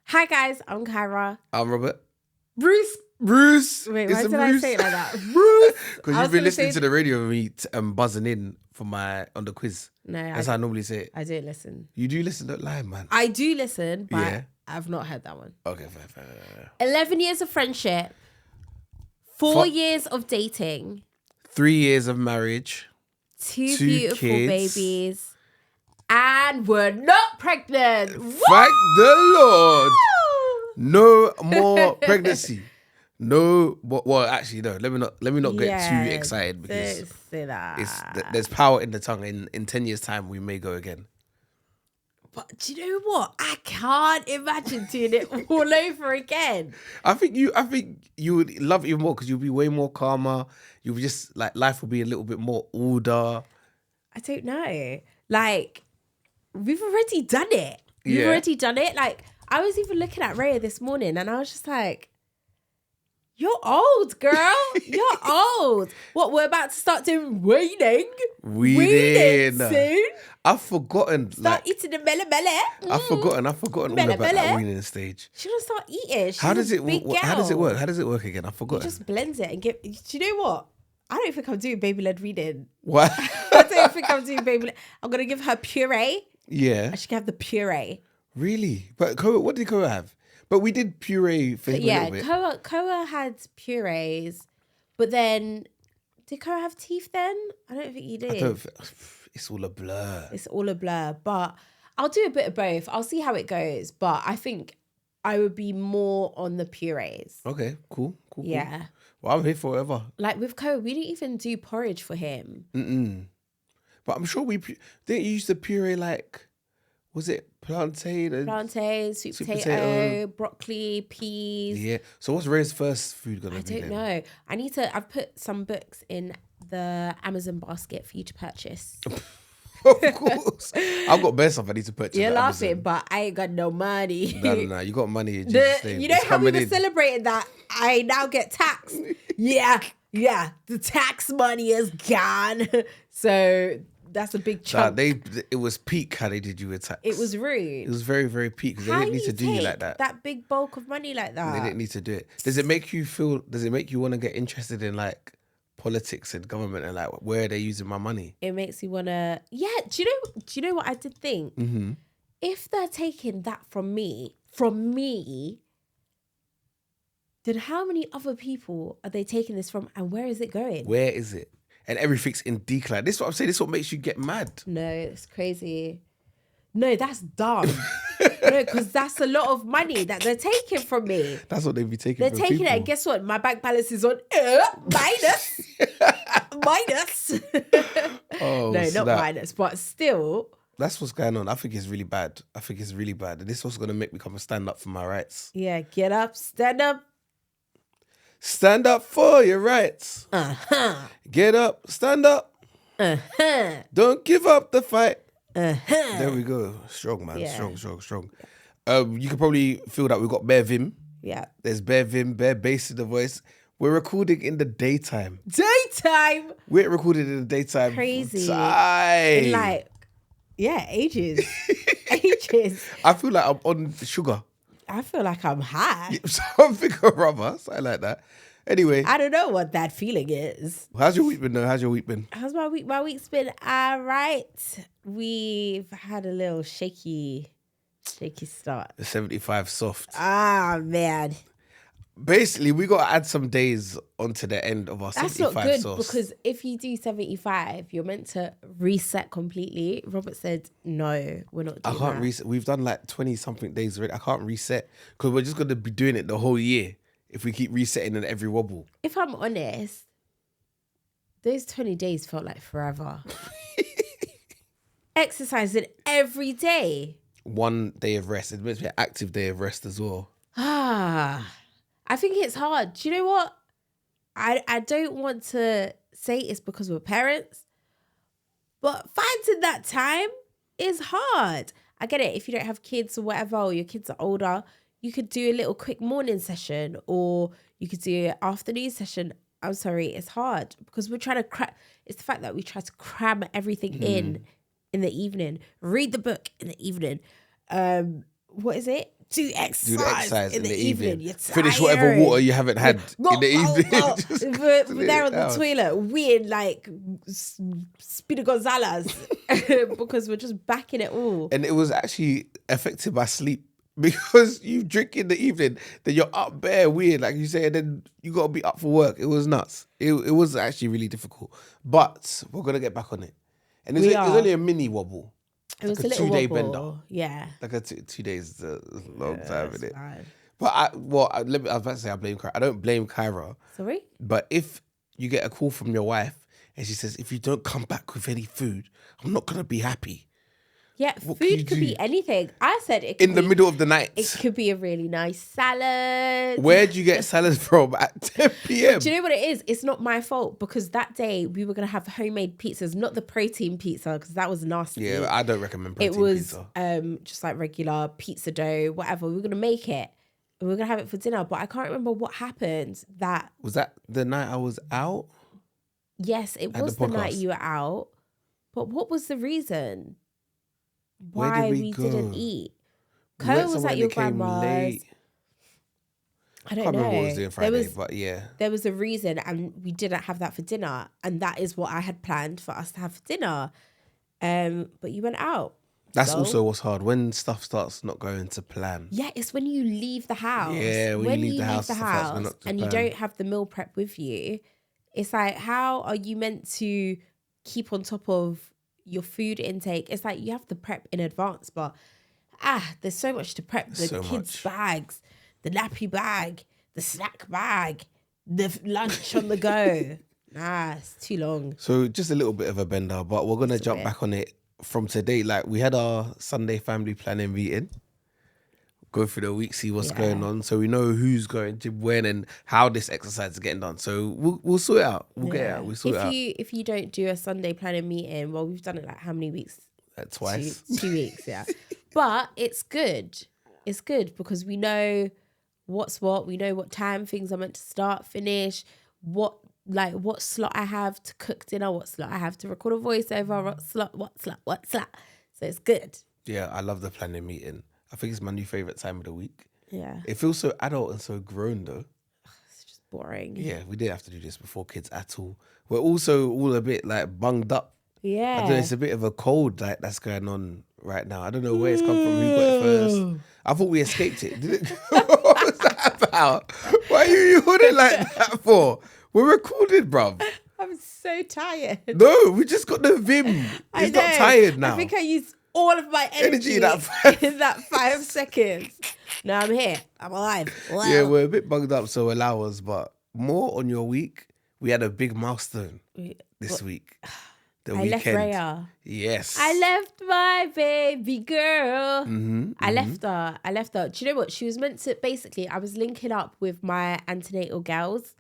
Hi guys, I'm Kyra. I'm Robert. Bruce. Wait, why did I say it like that? Bruce. Because you've been listening to the radio with me buzzing in on the quiz. No, that's how I normally say it. I don't listen. You do listen, don't lie, man. I do listen, but Yeah. I've not heard that one. Okay, fair. 11 years of friendship, 4 years of dating, 3 years of marriage, two two beautiful kids. babies, and we're not pregnant. Thank the Lord. No more pregnancy. No, well, actually, no. Let me not get too excited because don't say that. there's power in the tongue. In 10 years' time, we may go again. But do you know what? I can't imagine doing it all over again. I think you would love it even more because you'll be way more calmer. You'll be just like life will be a little bit more order. I don't know. Like, we've already done it. Like, I was even looking at Raya this morning and I was just like, you're old, girl. You're old. What, we're about to start doing weaning soon? I've forgotten. Start eating the mele mele. I've forgotten all about that weaning stage. She's gonna start eating. How does it work? How does it work again? I forgot. You just blend it and give. Do you know what? I don't think I'm doing baby-led weaning. What? I don't think I'm doing baby-led. I'm gonna give her puree. Yeah. I should have the puree. Really? But Koa, what did Koa have? But we did puree for him a little bit. Koa had purees, but then did Koa have teeth then? I don't think he did. It's all a blur. But I'll do a bit of both. I'll see how it goes. But I think I would be more on the purees. Okay, cool. Yeah. Well, I'm here forever. Like with Koa, we didn't even do porridge for him. But I'm sure didn't you use the puree like, was it plantain, sweet potato, broccoli, peas. Yeah. So what's Ray's first food gonna be? I don't know. I've put some books in the Amazon basket for you to purchase. Of course. I've got best stuff I need to purchase. You're laughing, but I ain't got no money. No. You got money in Jesus' name. You know how we were celebrating that I now get taxed? Yeah. The tax money is gone. So that's a big chunk. It was peak how they did you with tax. It was rude. It was very, very peak because they didn't need to do you like that. That big bulk of money like that. They didn't need to do it. Does it make you want to get interested in like politics and government and like where they're using my money? It makes you want to, do you know what I did think? Mm-hmm. If they're taking that from me, then how many other people are they taking this from and where is it going? Where is it? And everything's in decline. This is what I'm saying. This is what makes you get mad. No, it's crazy. No, that's dumb. No, because that's a lot of money that they're taking from me. That's what they'd be taking They're from taking people. it and guess what? My bank balance is on minus. Oh, no, not minus, but still. That's what's going on. I think it's really bad. And this is what's going to make me come and stand up for my rights. Yeah, get up, stand up. Stand up for your rights. Get up, stand up. Don't give up the fight. There we go. Strong, man. Yeah. Strong. You can probably feel that we've got bare vim. Yeah. There's bare vim, bare bass in the voice. We're recording in the daytime. We're recording in the daytime. Crazy. In like, ages. Ages. I feel like I'm on sugar. I feel like I'm high. Something or rather, something like that. Anyway. I don't know what that feeling is. How's your week been though? How's my week? My week's been all right. We've had a little shaky start. The 75 soft. Ah, man. Basically, we got to add some days onto the end of our 75 sauce. That's not good sauce. because if you do 75, you're meant to reset completely. Robert said, no, we're not doing that. I can't reset. We've done like 20-something days already. I can't reset because we're just going to be doing it the whole year if we keep resetting in every wobble. If I'm honest, those 20 days felt like forever. Exercising every day. 1 day of rest. It's meant to be an active day of rest as well. I think it's hard. Do you know what? I don't want to say it's because we're parents, but finding that time is hard. I get it. If you don't have kids or whatever, or your kids are older, you could do a little quick morning session or you could do an afternoon session. I'm sorry, it's hard because we're trying to it's the fact that we try to cram everything in the evening. Read the book in the evening. What is it? do exercise in the evening. You're Finish whatever tired. water you haven't had in the evening. Just We're clear there it on the out. toilet, weird like Speedy Gonzalez, because we're just backing it all. And it was actually affected by sleep because you drink in the evening, then you're up bare weird, like you say, and then you got to be up for work. It was nuts. It was actually really difficult. But we're going to get back on it. And it was only a mini wobble. It was like a little 2-day wobble. bender. Yeah. Like a 2 days is a long time, isn't it? Fine. But I was about to say I blame Kyra. I don't blame Kyra. Sorry? But if you get a call from your wife and she says, if you don't come back with any food, I'm not going to be happy. Yeah, What can you food could do? be anything. I said it could In the middle of the night. It could be a really nice salad. Where do you get salad from at 10 p.m.? Do you know what it is? It's not my fault because that day we were going to have homemade pizzas, not the protein pizza because that was nasty. Yeah, I don't recommend protein It was pizza. Just like regular pizza dough, whatever. We were going to make it and we were going to have it for dinner, but I can't remember what happened. Was that the night I was out? Yes, it was the night you were out. But what was the reason? Why we didn't eat? Co was at your grandma's. Late. I don't can't know. remember what I was doing Friday, but yeah. There was a reason and we didn't have that for dinner. And that is what I had planned for us to have for dinner. But you went out. That's also what's hard. When stuff starts not going to plan. Yeah, it's when you leave the house. Yeah, when you leave the house, stuff starts going not to and plan. you don't have the meal prep with you. It's like, how are you meant to keep on top of your food intake? It's like you have to prep in advance, but there's so much to prep. The kids' bags, the nappy bag, the snack bag, the lunch on the go. It's too long. So just a little bit of a bender, but we're going to jump back on it from today. Like we had our Sunday family planning meeting. Go through the week, see what's going on, so we know who's going to when and how this exercise is getting done. So we'll sort it out. We'll get it out. We'll sort it out. If you don't do a Sunday planning meeting, well, we've done it like how many weeks? Twice. 2 weeks, yeah. But it's good. It's good because we know what's what. We know what time things are meant to start, finish. What slot I have to cook dinner. What slot I have to record a voiceover. What slot. So it's good. Yeah, I love the planning meeting. I think it's my new favourite time of the week. Yeah. It feels so adult and so grown though. It's just boring. Yeah, we didn't have to do this before kids at all. We're also all a bit like bunged up. Yeah. I don't know, it's a bit of a cold like that's going on right now. I don't know where it's come from, who got it first. I thought we escaped it. Did it? What was that about? Why are you yawning like that for? We're recorded, bruv. I'm so tired. No, we just got the vim. He's not tired now. I think I used all of my energy in that 5 seconds. Now I'm here. I'm alive. Wow. Yeah, we're a bit bugged up, so allow us. But more on your week. We had a big milestone this week. The weekend. Left Raya. Yes. I left my baby girl. I left her. Do you know what? She was meant to, basically, I was linking up with my antenatal girls.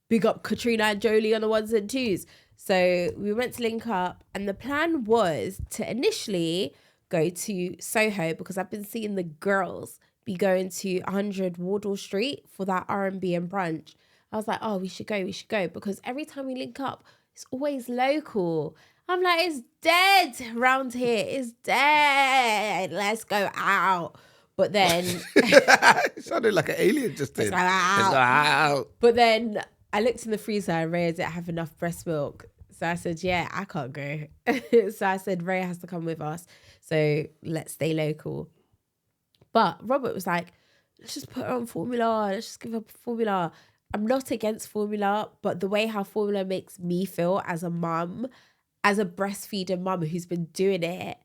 Big up Katrina and Jolie on the 1s and 2s. So we were meant to link up and the plan was to initially go to Soho because I've been seeing the girls be going to 100 Wardour Street for that R&B and brunch. I was like, oh, we should go because every time we link up, it's always local. I'm like, it's dead around here. It's dead. Let's go out. But then... It sounded like an alien just did. Let's go out. But then I looked in the freezer and Rhea didn't have enough breast milk. So I said, yeah, I can't go. So I said, Rhea has to come with us. So let's stay local. But Robert was like, let's just put her on formula. Let's just give her formula. I'm not against formula, but the way how formula makes me feel as a mum, as a breastfeeding mum who's been doing it,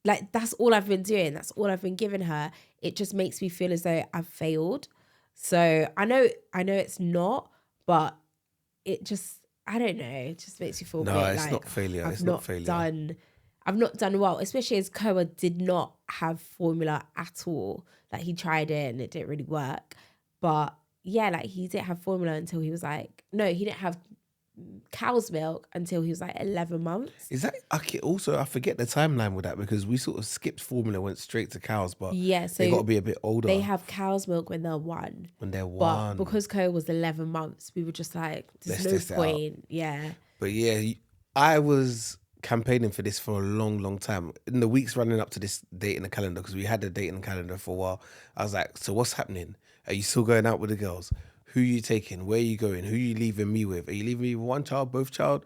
like that's all I've been doing. That's all I've been giving her. It just makes me feel as though I've failed. So I know it's not, but it just, I don't know. It just makes you feel it's not failure. It's not failure. I've not done well, especially as Koa did not have formula at all. Like he tried it and it didn't really work. But yeah, like he didn't have formula until he was like, no, he didn't have cow's milk until he was like 11 months. Is that okay? Also, I forget the timeline with that because we sort of skipped formula, went straight to cows, but yeah, so they got to be a bit older. They have cow's milk when they're 1. But because Koa was 11 months, we were just like, there's no point. Yeah. But yeah, I was campaigning for this for a long, long time. In the weeks running up to this date in the calendar, because we had a date in the calendar for a while, I was like, so what's happening? Are you still going out with the girls? Who are you taking? Where are you going? Who are you leaving me with? Are you leaving me with one child, both child?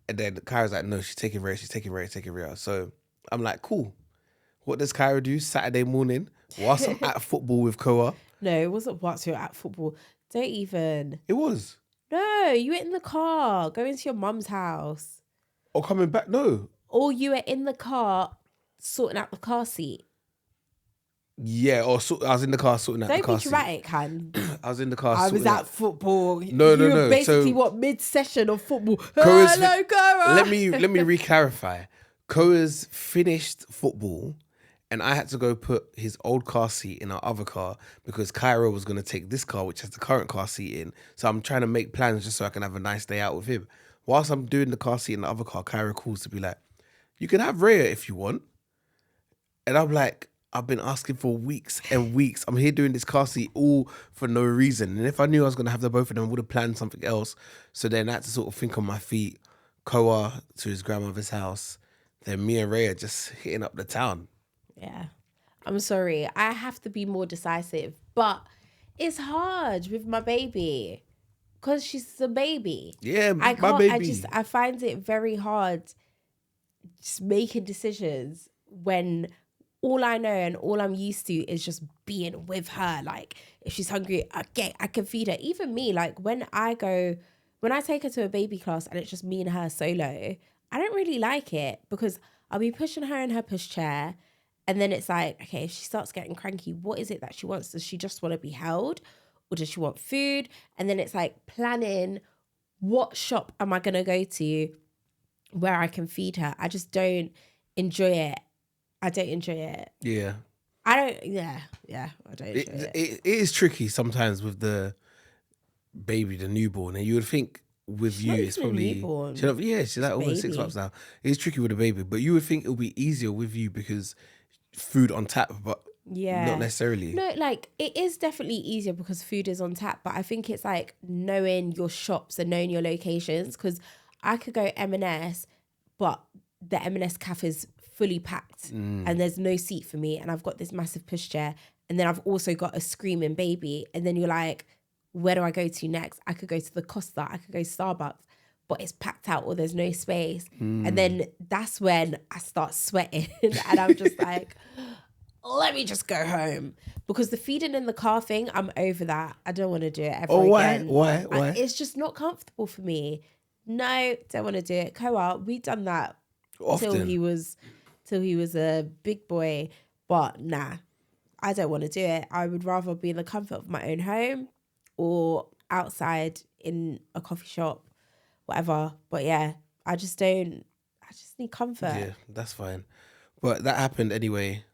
And then Kyra's like, no, she's taking Rhea. So I'm like, cool. What does Kyra do Saturday morning whilst I'm at football with Koa? No, it wasn't whilst you were at football. Don't even. It was. No, you were in the car going to your mum's house. Or coming back? No. Or you were in the car sorting out the car seat. Yeah, I was in the car sorting out the car seat. Don't be dramatic, Han. I was in the car I was at football. No. You were basically mid-session of football. Koa's Hello, Koa. Let me re-clarify. Koa's finished football, and I had to go put his old car seat in our other car because Kyra was going to take this car, which has the current car seat in. So I'm trying to make plans just so I can have a nice day out with him. Whilst I'm doing the car seat in the other car, Kyra calls to be like, you can have Rhea if you want. And I'm like, I've been asking for weeks and weeks. I'm here doing this car seat all for no reason. And if I knew I was going to have the both of them, I would have planned something else. So then I had to sort of think on my feet. Koa to his grandmother's house. Then me and Rhea just hitting up the town. Yeah. I'm sorry. I have to be more decisive. But it's hard with my baby. Because she's a baby. Yeah, my baby. I find it very hard just making decisions when all I know and all I'm used to is just being with her. Like, if she's hungry, I can feed her. Even me, like, when I take her to a baby class and it's just me and her solo, I don't really like it because I'll be pushing her in her pushchair. And then it's like, okay, if she starts getting cranky, what is it that she wants? Does she just want to be held? Or does she want food? And then it's like planning what shop am I going to go to where I can feed her. I just don't enjoy it. I don't enjoy it. Yeah. I don't enjoy it. It is tricky sometimes with the baby, the newborn. And you would think with She's you, not it's even a probably... newborn. She's like almost 6 months now. It's tricky with a baby. But you would think it'll be easier with you because food on tap, but not necessarily. No, like, it is definitely easier because food is on tap. But I think it's like knowing your shops and knowing your locations. Because I could go M&S, but the M&S cafe is fully packed and there's no seat for me and I've got this massive pushchair and then I've also got a screaming baby and then you're like, where do I go to next? I could go to the Costa, I could go to Starbucks, but it's packed out or there's no space. And then that's when I start sweating and I'm just like, let me just go home. Because the feeding in the car thing, I'm over that. I don't want to do it ever again. Why? It's just not comfortable for me. No, don't want to do it. Koa, we done that Often. till he was a big boy. But nah, I don't want to do it. I would rather be in the comfort of my own home or outside in a coffee shop, whatever. But yeah, I just need comfort. Yeah, that's fine. But that happened anyway.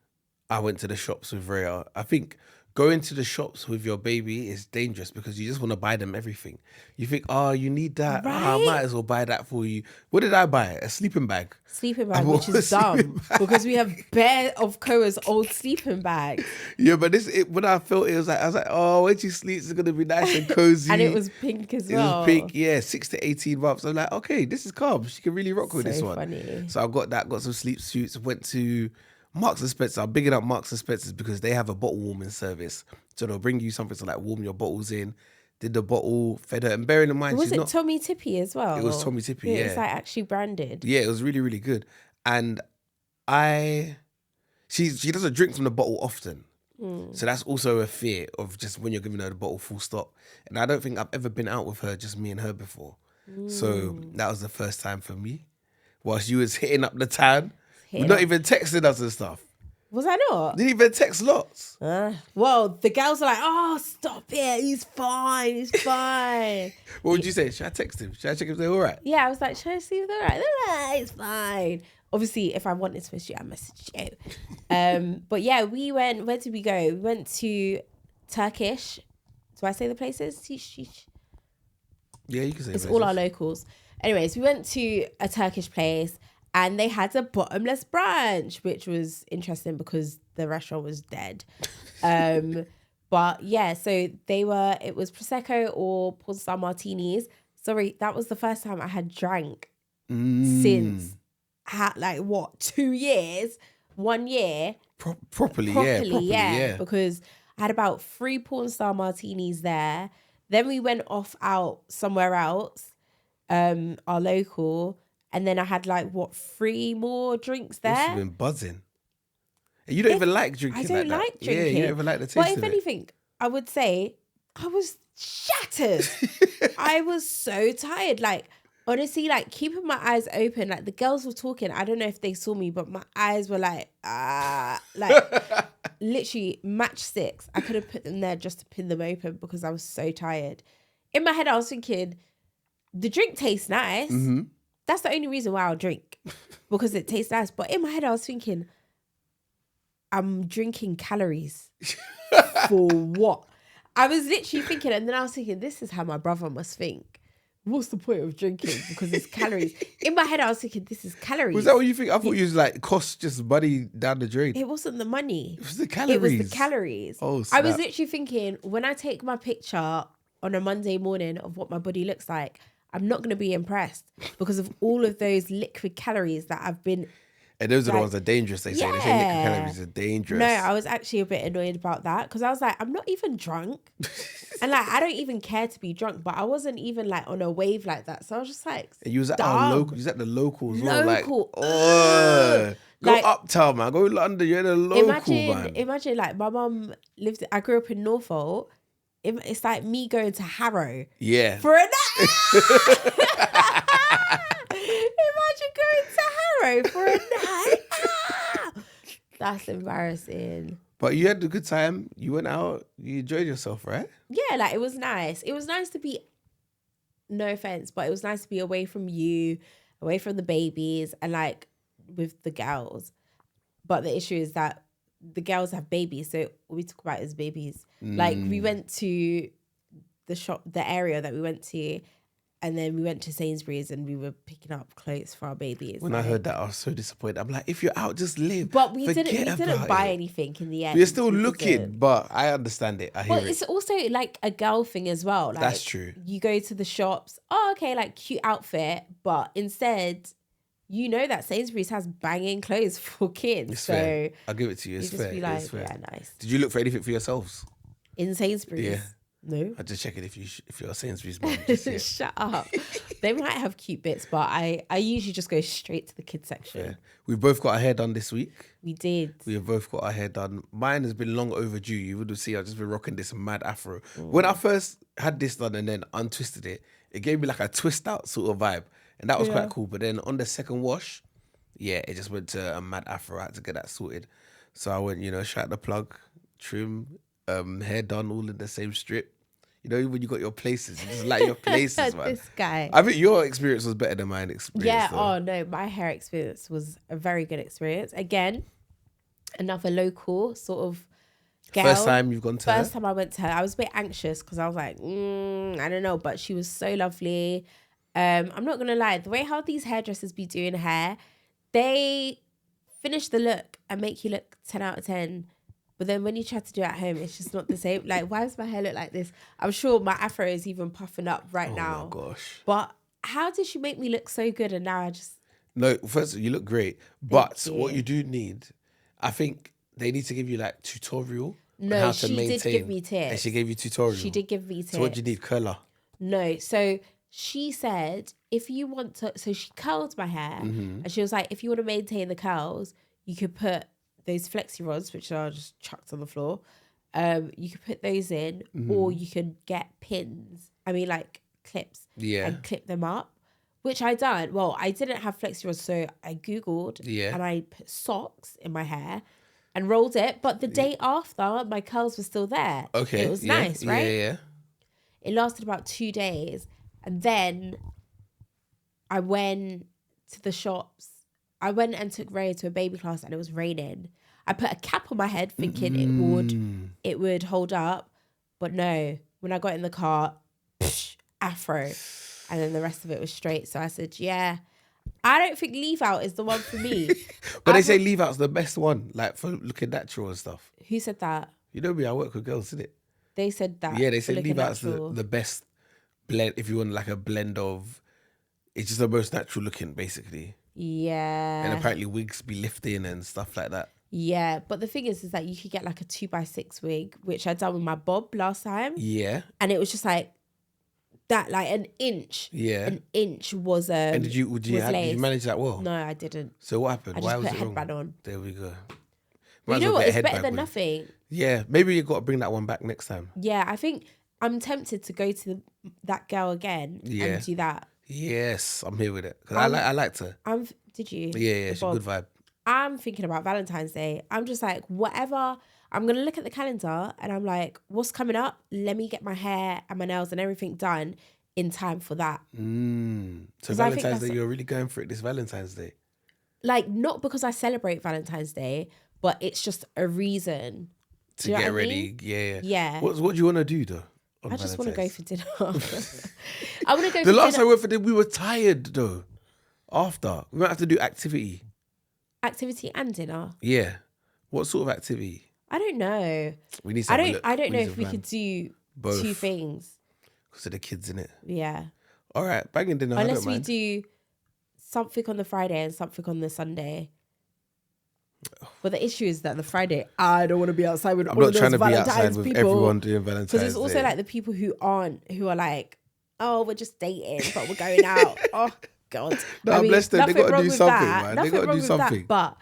I went to the shops with Rhea. I think going to the shops with your baby is dangerous because you just want to buy them everything. You think, oh, you need that. Right? Oh, I might as well buy that for you. What did I buy? A sleeping bag. Which is dumb because we have bare of Koa's old sleeping bags. Yeah, but when I felt it, I was like, oh, when she sleeps, it's going to be nice and cozy. And it was pink as well. It was pink, yeah, 6 to 18 months. I'm like, okay, this is calm. She can really rock with this one. Funny. So I got that, got some sleep suits, went to Marks and Spencer. I'm bigging up Marks and Spencer's because they have a bottle warming service. So they'll bring you something to like warm your bottles in. Did the bottle, fed her, and bearing in mind, was it Tommy Tippy as well? It was Tommy Tippy, yeah. It's like actually branded. Yeah, it was really, really good. And she doesn't drink from the bottle often. So that's also a fear of just when you're giving her the bottle full stop. And I don't think I've ever been out with her, just me and her before. So that was the first time for me. Whilst you was hitting up the town, not even texting us and stuff. Was I not? Didn't even text lots. Well, the girls are like, oh, stop it. He's fine. He's fine. What would you say? Should I text him? Should I check if they're all right? Yeah, I was like, should I see if they're all right? They're all right. It's fine. Obviously, if I wanted to message you, I message you. But yeah, we went, where did we go? We went to Turkish. Do I say the places? Yeah, you can say it's places. all our locals. Anyways, we went to a Turkish place. And they had a bottomless brunch, which was interesting because the restaurant was dead. But yeah, so it was Prosecco or Pornstar martinis. Sorry, that was the first time I had drank since like what, 2 years, 1 year. Properly, yeah. Because I had about 3 porn star martinis there. Then we went off out somewhere else, our local. And then I had like, what, 3 more drinks there? Must have been buzzing. And you don't even like drinking. I don't like drinking. Yeah, you don't even like the taste but of it. if anything, I would say I was shattered. I was so tired. Like, honestly, like keeping my eyes open, like the girls were talking. I don't know if they saw me, but my eyes were like literally matchsticks. I could have put them there just to pin them open because I was so tired. In my head, I was thinking, the drink tastes nice. Mm-hmm. That's the only reason why I'll drink, because it tastes nice. But in my head, I was thinking, I'm drinking calories for what? I was literally thinking, and then I was thinking, this is how my brother must think. What's the point of drinking? Because it's calories. In my head, I was thinking, this is calories. Was that what you think? I thought you was like, cost just money down the drain. It wasn't the money. It was the calories. It was the calories. Oh, snap. I was literally thinking, when I take my picture on a Monday morning of what my body looks like, I'm not going to be impressed because of all of those liquid calories that I've been... And those are the ones that are dangerous, they say. They say liquid calories are dangerous. No, I was actually a bit annoyed about that because I was like, I'm not even drunk. And like, I don't even care to be drunk, but I wasn't even like on a wave like that. So I was just like, and you was at our local, you was at the local as well. Like, Local. go Like, uptown, man. Go London, you're in a local, man. Imagine like my mum lived, I grew up in Norfolk. It's like me going to Harrow. Yeah. For a night. Imagine going to Harrow for a night. That's embarrassing. But you had a good time. You went out. You enjoyed yourself, right? Yeah, like it was nice. It was nice to be, no offense, but it was nice to be away from you, away from the babies, and like with the girls. But the issue is that the girls have babies, so all we talk about is babies. Like we went to the shop, the area that we went to, and then we went to Sainsbury's and we were picking up clothes for our babies. When I heard that, I was so disappointed. I'm like, if you're out, just live. But we didn't buy anything in the end. You're still looking, but I understand it. I hear it. It's also like a girl thing as well. Like, that's true. You go to the shops, okay, like cute outfit, but instead, you know that Sainsbury's has banging clothes for kids. It's so fair. I'll give it to you. It's fair. Just be like, it's fair. yeah, nice. Did you look for anything for yourselves? In Sainsbury's? Yeah. No. I'm just checking if you're a Sainsbury's mom. Shut up. They might have cute bits, but I usually just go straight to the kids section. Yeah. We've both got our hair done this week. We did. We have both got our hair done. Mine has been long overdue. You would have seen I've just been rocking this mad afro. When I first had this done and then untwisted it, it gave me like a twist out sort of vibe. And that was quite cool. But then on the second wash, yeah, it just went to a mad afro. I had to get that sorted. So I went, shout out the plug, trim, hair done all in the same strip. You know, when you got your places, you just like your places, man. This guy. I think your experience was better than mine experience. Yeah, though. Oh no, my hair experience was a very good experience. Again, another local sort of girl. First time you've gone to her? First time I went to her. I was a bit anxious because I was like, I don't know, but she was so lovely. I'm not going to lie, the way how these hairdressers be doing hair, they finish the look and make you look 10 out of 10. But then when you try to do it at home, it's just not the same. Like, why does my hair look like this? I'm sure my afro is even puffing up right now. Oh, my gosh. But how did she make me look so good? And now I just... No, first, you look great. But what you do need, I think they need to give you, like, tutorial on how to maintain. Did give me tips. And she gave you tutorial. She did give me tips. So what do you need? Curler? No. So she said, if you want to... So she curled my hair. And she was like, if you want to maintain the curls, you could put... those flexi rods, which are just chucked on the floor, you could put those in, or you could get pins. I mean, like clips, and clip them up, which I done. Well, I didn't have flexi rods, so I Googled, and I put socks in my hair and rolled it. But the day after, my curls were still there. Okay, it was nice, right? Yeah. It lasted about 2 days, and then I went to the shops. I went and took Ray to a baby class and it was raining. I put a cap on my head thinking it would hold up. But no, when I got in the car, afro. And then the rest of it was straight. So I said, yeah, I don't think leave out is the one for me. But they say leave out's the best one, like for looking natural and stuff. Who said that? You know me, I work with girls, isn't it? They said that. Yeah, they say leave out's the best blend, if you want like a blend of, it's just the most natural looking, basically. Yeah. And apparently wigs be lifting and stuff like that. Yeah, but the thing is that you could get like a 2x6 wig, which I done with my bob last time. Yeah. And it was just like that, like an inch. Yeah. An inch was And did you manage that well? No, I didn't. So what happened? I Why just was put it a wrong? headband on. There we go. You know what? It's better than nothing. Yeah, maybe you got to bring that one back next time. Yeah, I think I'm tempted to go to that girl again and do that. Yes, I'm here with it. Because I liked her. Did you? Yeah, she's a good vibe. I'm thinking about Valentine's Day. I'm just like, whatever. I'm going to look at the calendar and I'm like, what's coming up? Let me get my hair and my nails and everything done in time for that. So Valentine's Day, you're really going for it this Valentine's Day? Like, not because I celebrate Valentine's Day, but it's just a reason. To get ready. Yeah. Yeah. What do you want to do though? I just want to go for dinner. I want to go The last time I went for dinner, we were tired though. After. We might have to do activity. Activity and dinner? Yeah. What sort of activity? I don't know. We need to have a look. I don't know if we could do both. Two things. Because of the kids, innit? Yeah. All right, banging dinner. Unless we do something on the Friday and something on the Sunday. But the issue is that the Friday, I don't want to be outside with all of those Valentine's people. I'm not trying to be outside with everyone doing Valentine's Day. Because it's also like the people who are like, oh, we're just dating, but we're going out. Oh, God. No, bless them. They got to do something, man. They got to do something. But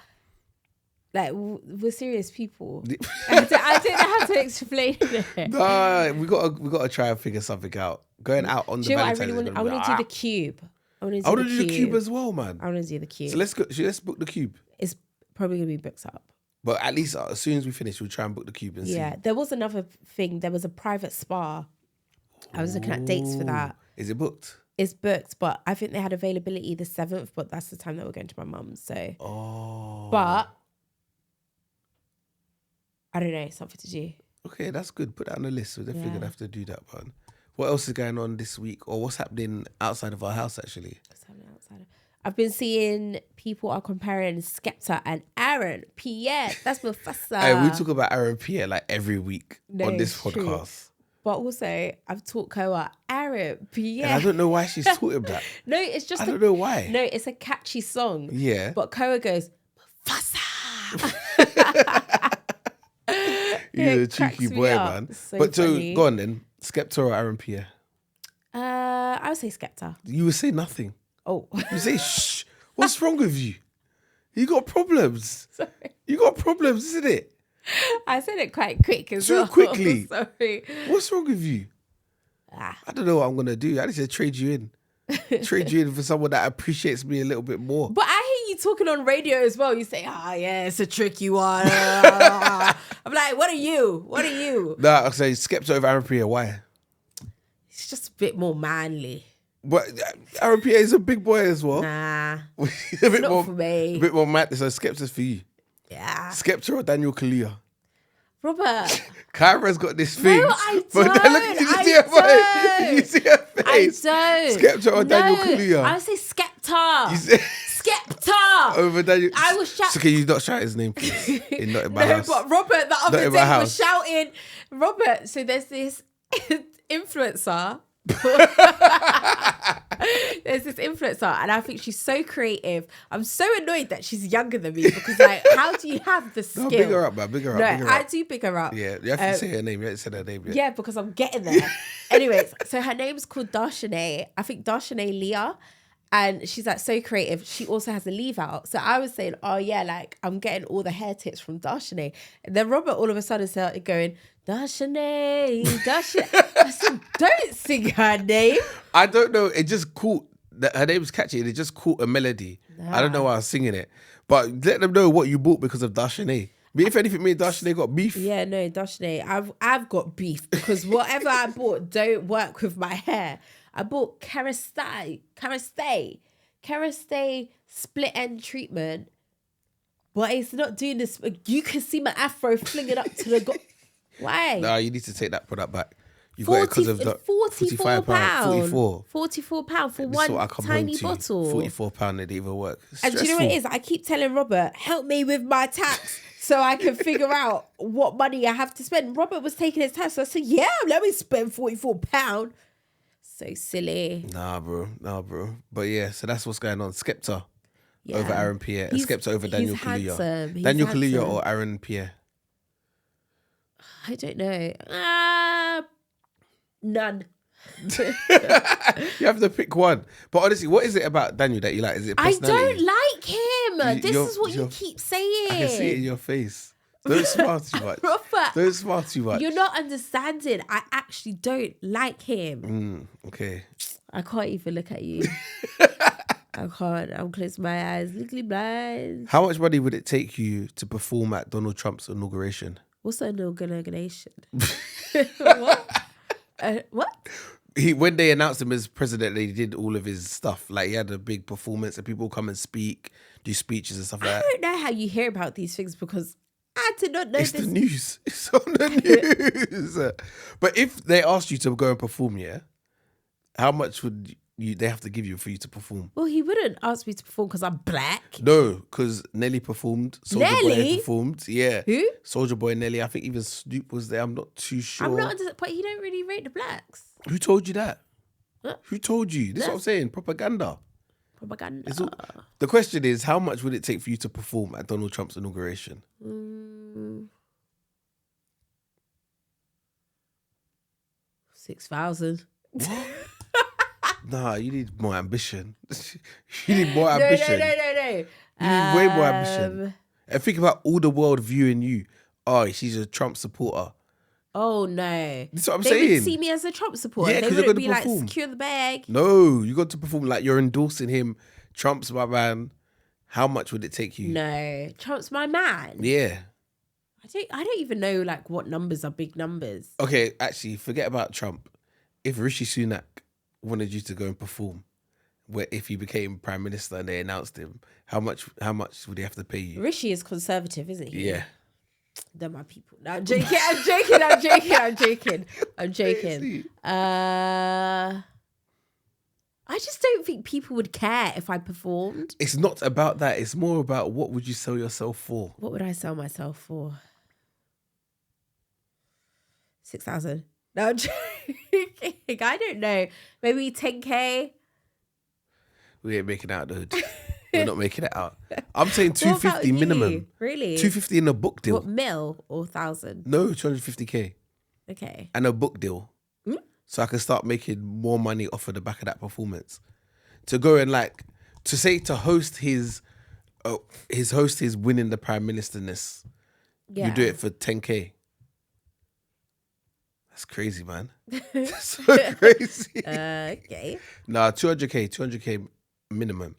like, we're serious people. I don't know how to explain it. No, we got to try and figure something out. Going out on the Valentine's Day. I want to do the cube. I want to do the cube as well, man. I want to do the cube. So let's book the cube. It's probably going to be booked up. But at least as soon as we finish, we'll try and book the cube and see. Yeah, there was another thing. There was a private spa. I was looking at dates for that. Is it booked? It's booked, but I think they had availability the 7th, but that's the time that we're going to my mum's. So, but I don't know, something to do. Okay, that's good. Put that on the list. We're definitely gonna have to do that, man. What else is going on this week, or what's happening outside of our house? Actually, I've been seeing people are comparing Skepta and Aaron Pierre. That's Professor. Hey, we talk about Aaron Pierre like every week on this podcast. True. But also, I've taught Koa Aaron Pierre. And I don't know why she's taught him that. No, it's just I don't know why. No, it's a catchy song. Yeah. But Koa goes, Professor. You're a cheeky boy, man. But funny. So go on then. Skepta or Aaron Pierre? I would say Skepta. You would say nothing. Oh. You say shh. What's wrong with you? You got problems. Sorry. You got problems, isn't it? I said it quite quick as well. Too quickly. Sorry. What's wrong with you? I don't know what I'm gonna do. I need to trade you in. Trade you in for someone that appreciates me a little bit more. But I hear you talking on radio as well. You say, yeah, it's a tricky one. I'm like, what are you? Nah, I'll say Skepta over Aaron Pierre. Why? It's just a bit more manly. But Aaron Pierre is a big boy as well. Nah. a bit not more, for me. A bit more mad. So Skepta's for you. Yeah. Skepta or Daniel Kaluuya? Robert. Kyra's got this thing. No, I don't. You see her face? I don't. Skepta or Daniel Kaluuya? I say Skepta. You say Skepta. Over Daniel. I was shouting. So can you not shout his name, please? Not in my house. But Robert the other day was shouting. Robert, so there's this influencer. There's this influencer and I think she's so creative. I'm so annoyed that she's younger than me because like, how do you have the skill? No, big her up, man. Big her up. I do big her up. Yeah, you have to say her name. You haven't said her name yet. Yeah, because I'm getting there. Anyways, so her name's called Darshanae. I think Darshanae Leah. And she's like so creative. She also has a leave out. So I was saying, oh yeah, like I'm getting all the hair tips from Darshanae. And then Robert all of a sudden started going, Darshanae. I said, don't sing her name. I don't know. It just caught, her name was catchy. It just caught a melody. I don't know why I was singing it. But let them know what you bought because of Darshanae. If anything, me and Darshanae got beef. Yeah, no, Darshanae. I've got beef because whatever I bought don't work with my hair. I bought Kerastay split end treatment, but it's not doing this. You can see my afro flinging up to the Why? No, you need to take that product back. You got it because of the £44. £44 for one tiny bottle. £44, it didn't even work. And do you know what it is? I keep telling Robert, help me with my tax so I can figure out what money I have to spend. Robert was taking his tax, so I said, yeah, let me spend £44. So silly. Nah, bro. But yeah, so that's what's going on. Skepta over Aaron Pierre and Skepta over Daniel Kaluuya. Handsome. Daniel Kaluuya or Aaron Pierre? I don't know. None. You have to pick one. But honestly, what is it about Daniel that you like? Is it I personality? don't like him. This is what you keep saying. I can see it in your face. Don't smile too much. Robert, Don't smile too much. You're not understanding. I actually don't like him. Okay. I can't even look at you. I can't. I'm closing my eyes. Legally blind. How much money would it take you to perform at Donald Trump's inauguration? What's an inauguration? What? What? When they announced him as president, they did all of his stuff. Like, he had a big performance and people come and speak, do speeches and stuff like that. I don't know how you hear about these things because I did not know It's this. the news. It's on the news. But if they asked you to go and perform, yeah, how much would they have to give you for you to perform? Well, he wouldn't ask me to perform because I'm black. No, because Nelly performed. Soulja Boy performed. Yeah. Who? Soulja Boy, Nelly. I think even Snoop was there. I'm not too sure. But he don't really rate the blacks. Who told you that? Huh? Who told you? This is what I'm saying. Propaganda. Propaganda. The question is, how much would it take for you to perform at Donald Trump's inauguration? 6,000. Nah, you need more ambition. You need more ambition. No. You need way more ambition. And think about all the world viewing you. Oh, she's a Trump supporter. Oh, no. That's what I'm they saying. They would see me as a Trump supporter. Yeah, they you're wouldn't gonna be perform. like, secure the bag. No, you got to perform like you're endorsing him. Trump's my man. How much would it take you? No, Trump's my man. Yeah. I don't even know like what numbers are big numbers. Okay, actually, forget about Trump. If Rishi Sunak wanted you to go and perform, if he became prime minister and they announced him, how much would he have to pay you? Rishi is conservative, isn't he? Yeah. They're my people. No, I'm joking. I'm joking. I just don't think people would care if I performed. It's not about that. It's more about what would you sell yourself for? What would I sell myself for? 6,000. No, I'm joking. I don't know. Maybe 10K. We ain't making out, dude. We're not making it out. I'm saying 250 minimum. Really? 250 in a book deal. What, mil or 1,000? No, 250K. Okay. And a book deal. So I can start making more money off of the back of that performance. To go and to host his winning the prime ministerness. Yeah. You do it for 10K. That's crazy, man. That's so crazy. Okay. Nah, 200K minimum.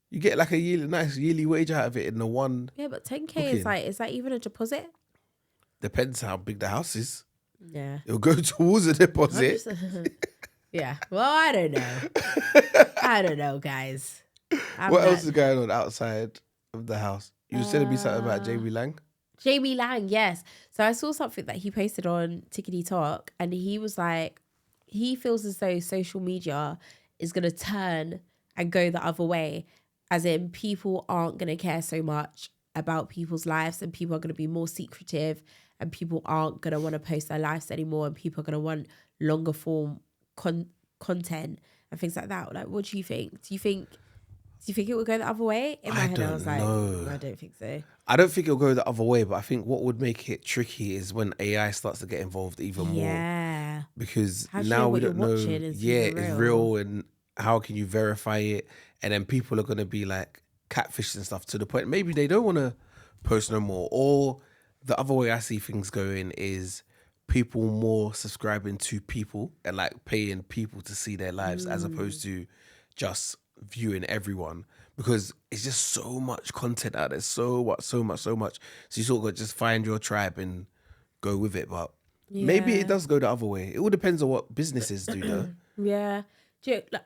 You get like a nice yearly wage out of it in the one. Yeah, but 10K booking. is that even a deposit? Depends how big the house is. Yeah. It'll go towards a deposit. Yeah. Well, I don't know. I don't know, guys. What else is going on outside of the house? You were telling me something about Jamie Lang? Jamie Lang, yes. So I saw something that he posted on Tickety Talk and he was like, he feels as though social media is going to turn and go the other way. As in, people aren't going to care so much about people's lives and people are going to be more secretive and people aren't going to want to post their lives anymore and people are going to want longer form content and things like that. Like, what do you think? Do you think it would go the other way? In my head, I was like, I don't think so. I don't think it'll go the other way, but I think what would make it tricky is when AI starts to get involved even more. Yeah. Because how do you now know we what don't you're know. watching is Yeah, even it's real? real and how can you verify it? And then people are going to be like catfish and stuff to the point maybe they don't want to post no more. Or the other way I see things going is people more subscribing to people and like paying people to see their lives as opposed to just viewing everyone, because it's just so much content out there, so much. So you sort of got to just find your tribe and go with it. But maybe it does go the other way. It all depends on what businesses do though. Yeah.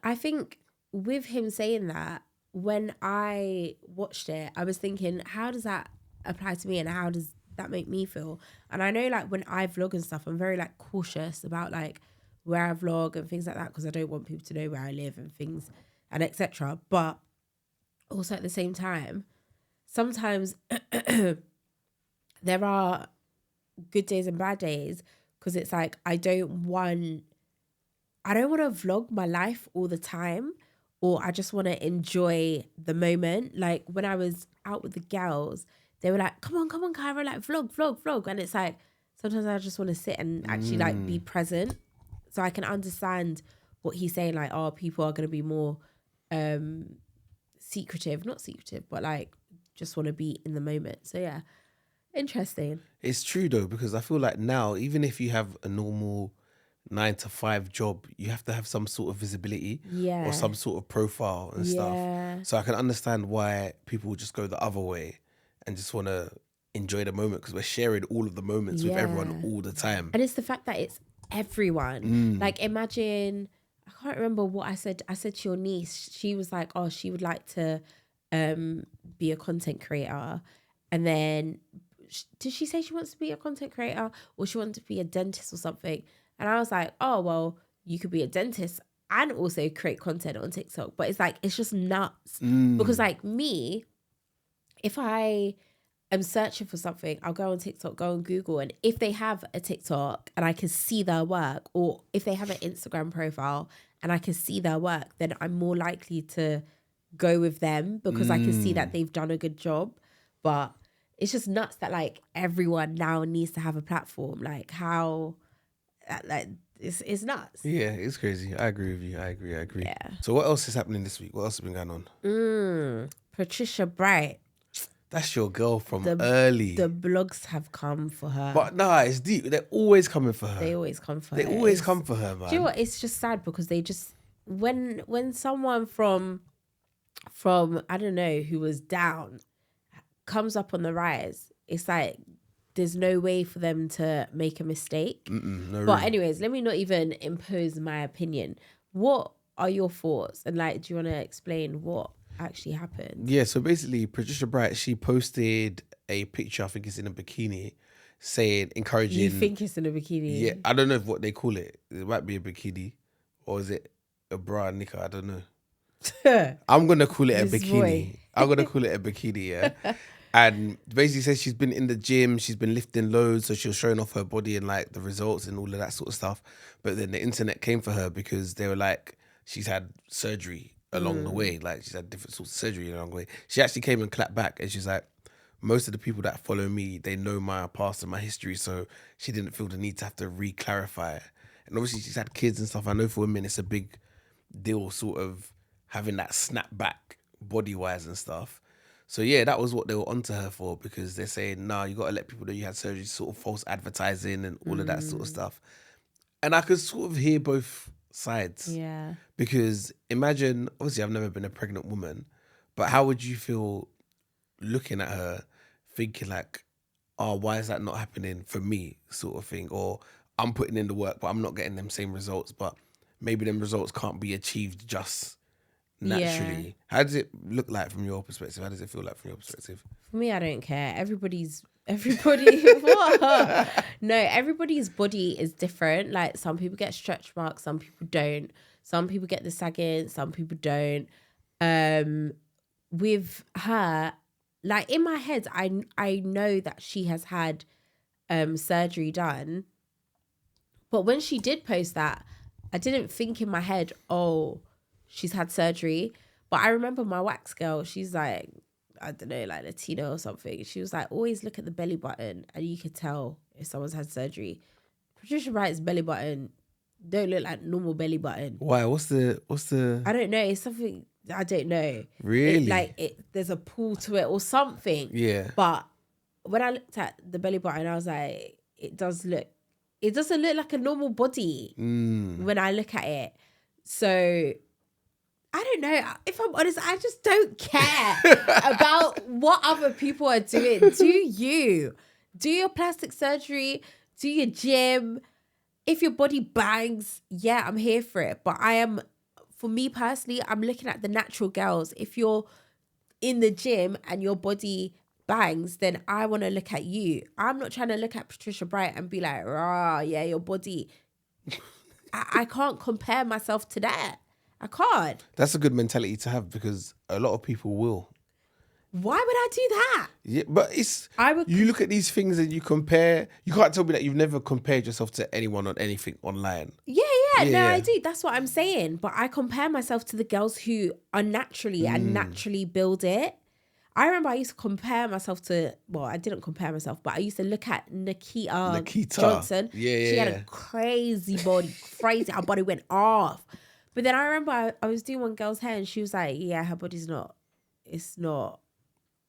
I think with him saying that, when I watched it, I was thinking, how does that apply to me and how does that make me feel? And I know like when I vlog and stuff, I'm very like cautious about like where I vlog and things like that because I don't want people to know where I live and things and etc. But also at the same time, sometimes there are good days and bad days because it's like I don't want to vlog my life all the time or I just want to enjoy the moment. Like when I was out with the girls, they were like, come on, Kyra, like vlog. And it's like, sometimes I just want to sit and actually like be present so I can understand what he's saying. Like, oh, people are going to be more not secretive, but like just want to be in the moment. So yeah, interesting. It's true though, because I feel like now, even if you have a normal 9-to-5 job, you have to have some sort of visibility or some sort of profile and stuff. So I can understand why people just go the other way and just want to enjoy the moment, because we're sharing all of the moments with everyone all the time. And it's the fact that it's everyone. Like imagine, I can't remember what I said. I said to your niece, she was like, oh, she would like to be a content creator. And then did she say she wants to be a content creator or she wants to be a dentist or something? And I was like, oh, well, you could be a dentist and also create content on TikTok. But it's like, it's just nuts. Because like me, if I am searching for something, I'll go on TikTok, go on Google. And if they have a TikTok and I can see their work, or if they have an Instagram profile and I can see their work, then I'm more likely to go with them because I can see that they've done a good job. But it's just nuts that like everyone now needs to have a platform. Like how... like it's nuts. Yeah, it's crazy. I agree with you. I agree. Yeah. So what else is happening this week? What else has been going on? Patricia Bright. That's your girl from early. The blogs have come for her. But nah, it's deep. They're always coming for her. They always come for her. They always come for her, man. Do you know what? It's just sad because they just when someone from I don't know who was down comes up on the rise, it's like there's no way for them to make a mistake. No but room. anyways, let me not even impose my opinion. What are your thoughts? And like, do you want to explain what actually happened? Yeah, so basically Patricia Bright, she posted a picture, I think it's in a bikini, saying, encouraging... You think it's in a bikini? Yeah, I don't know what they call it. It might be a bikini, or is it a bra knicker? I don't know. I'm going to call it a bikini. I'm going to call it a bikini, yeah? And basically says she's been in the gym, she's been lifting loads, so she was showing off her body and like the results and all of that sort of stuff. But then the internet came for her because they were like, she's had surgery along the way. Like she's had different sorts of surgery along the way. She actually came and clapped back and she's like, most of the people that follow me, they know my past and my history. So she didn't feel the need to have to re-clarify it. And obviously she's had kids and stuff. I know for women, it's a big deal sort of having that snap back body-wise and stuff. So yeah, that was what they were onto her for, because they're saying, nah, you got to let people know you had surgery, sort of false advertising and all of that sort of stuff. And I could sort of hear both sides. Yeah. Because imagine, obviously I've never been a pregnant woman, but how would you feel looking at her thinking like, oh, why is that not happening for me, sort of thing? Or I'm putting in the work, but I'm not getting them same results, but maybe them results can't be achieved just naturally. Yeah. How does it look like from your perspective? How does it feel like from your perspective? For me, I don't care. Everybody what? No, everybody's body is different. Like some people get stretch marks, some people don't. Some people get the sagging, some people don't. With her, like in my head, I know that she has had surgery done. But when she did post that, I didn't think in my head, oh, she's had surgery. But I remember my wax girl, she's like, I don't know, like Latina or something. She was like, always look at the belly button and you could tell if someone's had surgery. Patricia Bright's belly button don't look like normal belly button. Why? What's the? I don't know. It's something, I don't know. Really? There's a pull to it or something. Yeah. But when I looked at the belly button, I was like, it doesn't look like a normal body when I look at it. So I don't know. If I'm honest, I just don't care about what other people are doing. Do you? Do your plastic surgery. Do your gym. If your body bangs, yeah, I'm here for it. But for me personally, I'm looking at the natural girls. If you're in the gym and your body bangs, then I want to look at you. I'm not trying to look at Patricia Bright and be like, rah, yeah, your body. I can't compare myself to that. I can't. That's a good mentality to have, because a lot of people will. Why would I do that? Yeah, but you look at these things and you compare. You can't tell me that you've never compared yourself to anyone on anything online. Yeah, No, I do. That's what I'm saying. But I compare myself to the girls who are naturally and naturally build it. I remember I used to compare myself to, well, I didn't compare myself, but I used to look at Nikita Johnson. She had a crazy body, crazy. Her body went off. But then I remember I was doing one girl's hair and she was like, yeah, her body's not, it's not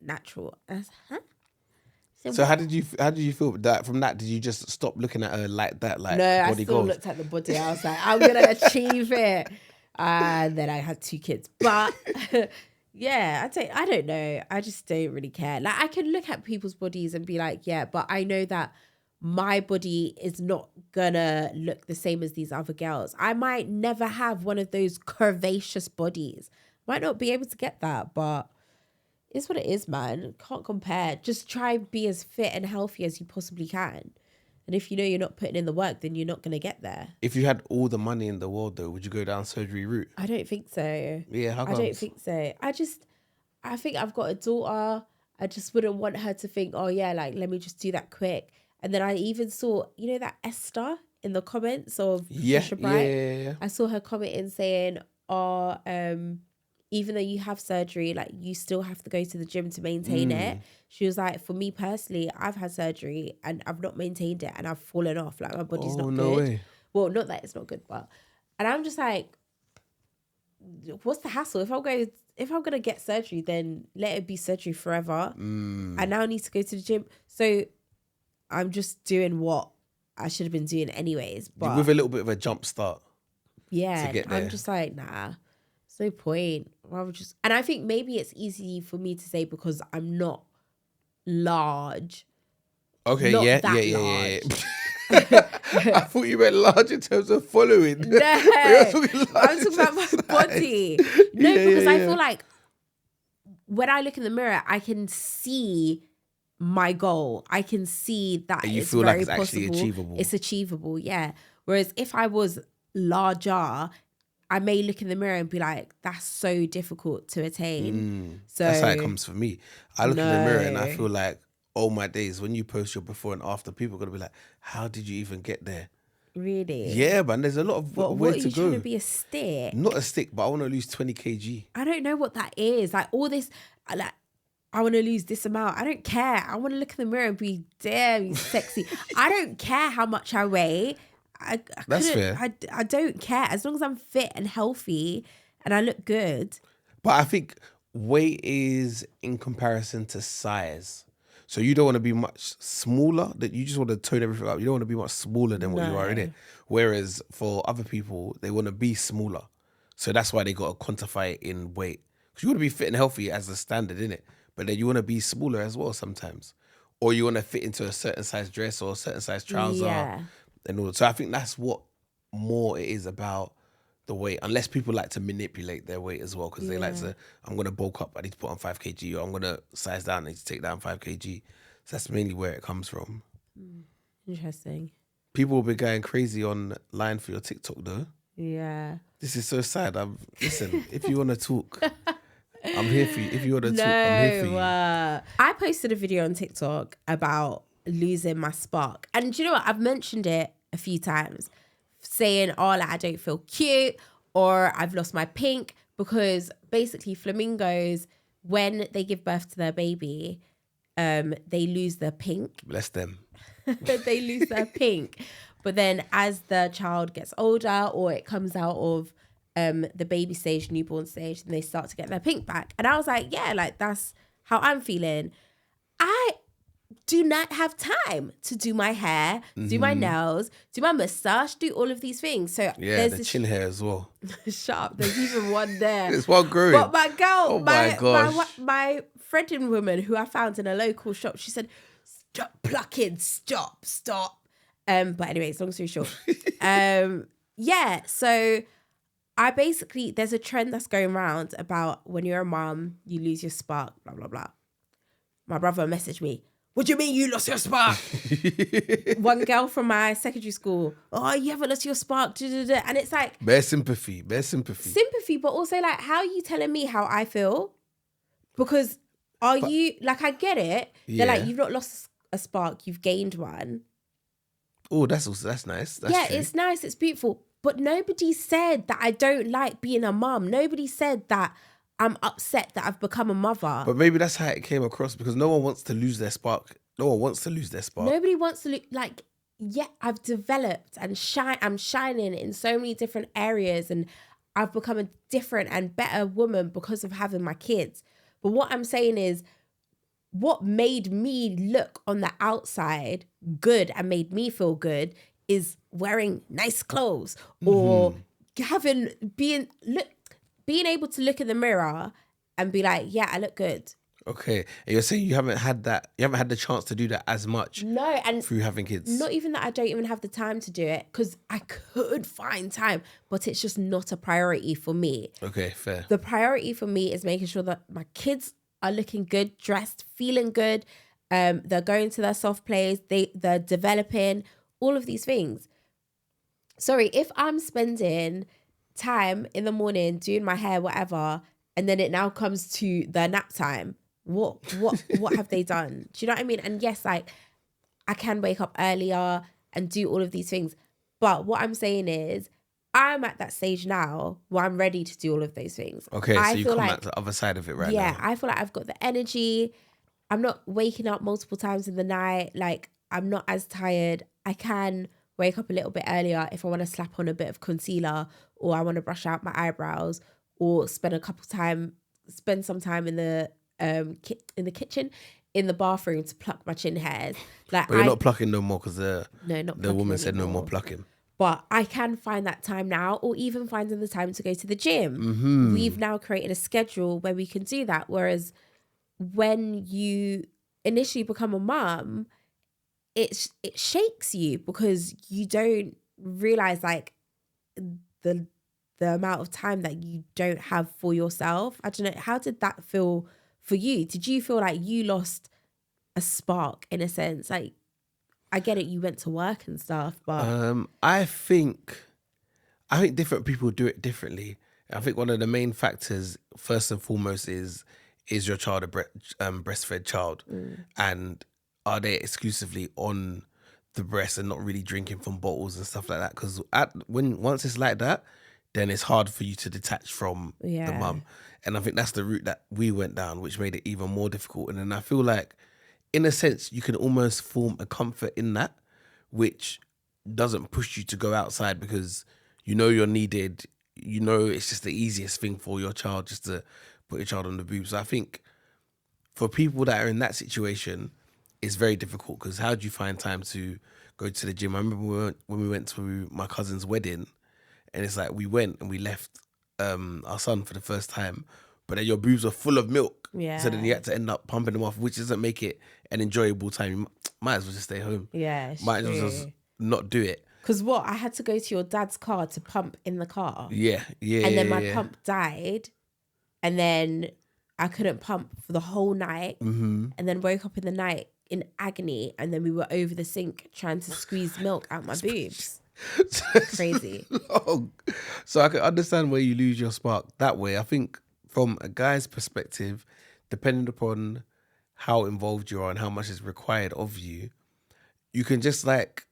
natural. And I was like, huh? So how did you feel that from that? Did you just stop looking at her like that? Like, no, I body still goals? looked at the body. I was like, I'm going to achieve it. And then I had 2 kids. But yeah, I don't know. I just don't really care. Like I can look at people's bodies and be like, yeah, but I know that my body is not gonna look the same as these other girls. I might never have one of those curvaceous bodies. Might not be able to get that, but it's what it is, man. Can't compare. Just try and be as fit and healthy as you possibly can. And if you know you're not putting in the work, then you're not going to get there. If you had all the money in the world, though, would you go down surgery route? I don't think so. Yeah, how comes? I don't think so. I think I've got a daughter. I just wouldn't want her to think, oh yeah, like, let me just do that quick. And then I even saw, you know, that Esther in the comments of Patricia Bright? Yeah. I saw her commenting saying, oh, even though you have surgery, like you still have to go to the gym to maintain it. She was like, for me personally, I've had surgery and I've not maintained it and I've fallen off. Like my body's not no good. Way. Well, not that it's not good, but, and I'm just like, what's the hassle? If I'm gonna get surgery, then let it be surgery forever. I now need to go to the gym. So I'm just doing what I should have been doing anyways. But with a little bit of a jump start. Yeah, to get there. I'm just like, nah. No point. And I think maybe it's easy for me to say because I'm not large. Okay, not yeah. I thought you meant large in terms of following. No, I'm talking about my body. No, because I feel like when I look in the mirror, I can see my goal. I can see that and you it's feel very like it's possible. actually achievable. It's achievable, yeah. Whereas if I was larger, I may look in the mirror and be like, that's so difficult to attain. So that's how it comes for me. I look in the mirror and I feel like, oh my days, when you post your before and after, people are going to be like, how did you even get there? Really? Yeah, man, there's a lot of way to go. What are you trying to be, a stick? Not a stick, but I want to lose 20 kg. I don't know what that is. Like all this, like, I want to lose this amount. I don't care. I want to look in the mirror and be, damn, you sexy. I don't care how much I weigh. That's fair. I don't care as long as I'm fit and healthy and I look good. But I think weight is in comparison to size. So you don't want to be much smaller. That you just want to tone everything up. You don't want to be much smaller than what you are in it. Whereas for other people, they want to be smaller. So that's why they got to quantify it in weight. Because you want to be fit and healthy as a standard, innit? But then you want to be smaller as well sometimes. Or you want to fit into a certain size dress or a certain size trouser. Yeah. And all. So I think that's what more it is about the weight, unless people like to manipulate their weight as well, because they like to, I'm going to bulk up, I need to put on 5 kg, or I'm going to size down, I need to take down 5 kg. So that's mainly where it comes from. Interesting. People will be going crazy online for your TikTok though. Yeah. This is so sad. Listen, if you want to talk, I'm here for you. If you want to talk, I'm here for you. I posted a video on TikTok about losing my spark. And do you know what? I've mentioned it a few times, saying, oh, like, I don't feel cute or I've lost my pink, because basically flamingos, when they give birth to their baby, they lose their pink. Bless them. They lose their pink. But then as the child gets older or it comes out of the baby stage, newborn stage, and they start to get their pink back. And I was like, yeah, like that's how I'm feeling. I do not have time to do my hair, do my nails, do my mustache, do all of these things. So yeah, there's the chin hair as well. Shut up, there's even one there. There's one growing. But my girl, oh my gosh. my threading woman who I found in a local shop, she said, stop plucking, stop. But anyways, long story short. Yeah, so I basically, there's a trend that's going around about when you're a mom, you lose your spark, blah, blah, blah. My brother messaged me, what do you mean you lost your spark? One girl from my secondary school, oh, you haven't lost your spark. And it's like... Bare sympathy. Sympathy, but also like, how are you telling me how I feel? Because you... Like, I get it. Yeah. They're like, you've not lost a spark, you've gained one. Oh, that's nice. That's true. It's nice. It's beautiful. But nobody said that I don't like being a mum. Nobody said that I'm upset that I've become a mother. But maybe that's how it came across, because no one wants to lose their spark. No one wants to lose their spark. Nobody wants to look like, yeah, I've developed and I'm shining in so many different areas, and I've become a different and better woman because of having my kids. But what I'm saying is, what made me look on the outside good and made me feel good is wearing nice clothes or being able to look in the mirror and be like, yeah, I look good. Okay, and you're saying you haven't had the chance to do that as much. No, and through having kids. Not even that I don't even have the time to do it, because I could find time, but it's just not a priority for me. Okay, fair. The priority for me is making sure that my kids are looking good, dressed, feeling good. They're going to their soft plays. They're developing, all of these things. Sorry, if I'm spending time in the morning doing my hair, whatever, and then it now comes to the nap time, what have they done? Do you know what I mean? And yes, like, I can wake up earlier and do all of these things. But what I'm saying is, I'm at that stage now where I'm ready to do all of those things. Okay, so you come at the other side of it right now. Yeah, I feel like I've got the energy. I'm not waking up multiple times in the night. Like, I'm not as tired. I can wake up a little bit earlier if I want to slap on a bit of concealer, or I want to brush out my eyebrows, or spend some time in the kitchen, in the bathroom to pluck my chin hairs. Like, but you're not plucking no more, because the woman said anymore. no more plucking. But I can find that time now, or even finding the time to go to the gym. We've now created a schedule where we can do that. Whereas when you initially become a mum, it shakes you, because you don't realize, like, the amount of time that you don't have for yourself. I don't know. How did that feel for you? Did you feel like you lost a spark, in a sense? Like, I get it, you went to work and stuff, but I think different people do it differently. I think one of the main factors, first and foremost, is your child a breastfed child, and are they exclusively on the breast and not really drinking from bottles and stuff like that? Because once it's like that, then it's hard for you to detach from the mum. And I think that's the route that we went down, which made it even more difficult. And then I feel like, in a sense, you can almost form a comfort in that, which doesn't push you to go outside, because you know you're needed. You know it's just the easiest thing for your child, just to put your child on the boob. So I think for people that are in that situation, it's very difficult, because how do you find time to go to the gym? I remember when we went to my cousin's wedding, and it's like we went and we left our son for the first time, but then your boobs are full of milk. Yeah. So then you had to end up pumping them off, which doesn't make it an enjoyable time. You might as well just stay home. Yeah, might as well just not do it. Because I had to go to your dad's car to pump in the car. Yeah. And then my pump died, and then I couldn't pump for the whole night, and then woke up in the night in agony, and then we were over the sink trying to squeeze milk out my boobs. Crazy. So I can understand where you lose your spark that way. I think from a guy's perspective, depending upon how involved you are and how much is required of you, you can just like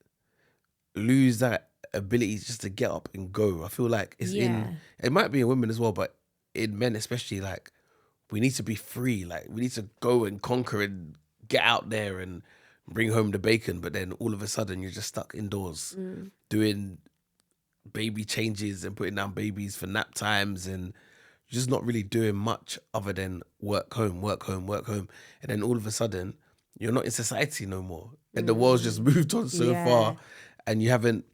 lose that ability just to get up and go. I feel like it might be in women as well, but in men especially, like, we need to be free. Like, we need to go and conquer and get out there and bring home the bacon. But then all of a sudden you're just stuck indoors doing baby changes and putting down babies for nap times, and you're just not really doing much other than work home. And then all of a sudden you're not in society no more, and the world's just moved on so far, and you haven't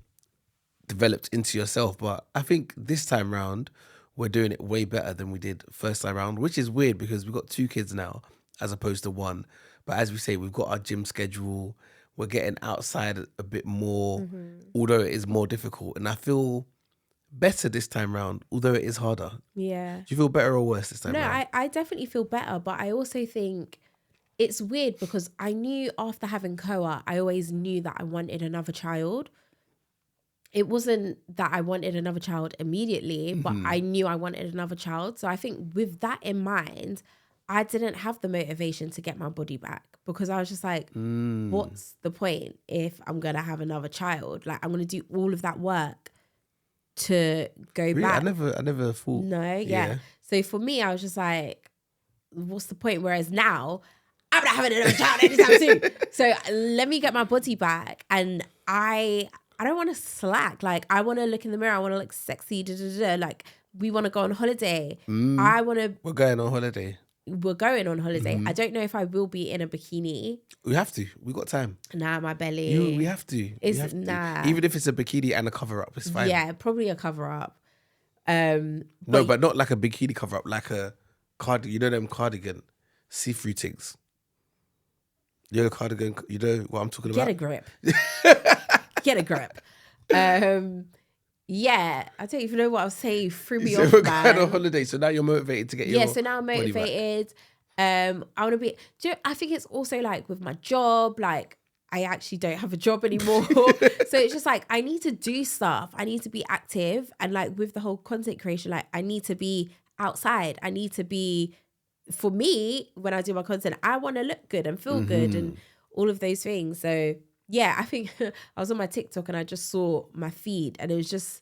developed into yourself. But I think this time round we're doing it way better than we did first time round, which is weird because we've got 2 kids now as opposed to 1. But as we say, we've got our gym schedule. We're getting outside a bit more, although it is more difficult. And I feel better this time round, although it is harder. Yeah. Do you feel better or worse this time round? No, I definitely feel better. But I also think it's weird because I knew after having Koa, I always knew that I wanted another child. It wasn't that I wanted another child immediately, but I knew I wanted another child. So I think with that in mind, I didn't have the motivation to get my body back because I was just like, what's the point if I'm going to have another child? Like, I'm going to do all of that work to go Really? back. I never thought. No, yeah. So for me, I was just like, what's the point? Whereas now, I'm not having another child anytime soon. So let me get my body back. And I don't want to slack. Like, I want to look in the mirror. I want to look sexy. Like, we want to go on holiday. I want to. We're going on holiday. We're going on holiday. I don't know if I will be in a bikini. We have to. We got time. Nah, my belly. We have to. Nah. Even if it's a bikini and a cover up, it's fine. Yeah, probably a cover up. But not like a bikini cover up, like a cardigan. You know them cardigan, see-through things. You know the cardigan. You know what I'm talking about. Get a grip. Get a grip. Yeah, I don't even know what I was saying. Threw me off, We're man. going on holiday, so now you're motivated to get your So now I'm body back. motivated. I want to be. I think it's also like with my job, like I actually don't have a job anymore. So it's just like I need to do stuff. I need to be active, and like with the whole content creation, like I need to be outside. I need to be. For me, when I do my content, I want to look good and feel good and all of those things. So yeah, I think I was on my TikTok and I just saw my feed and it was just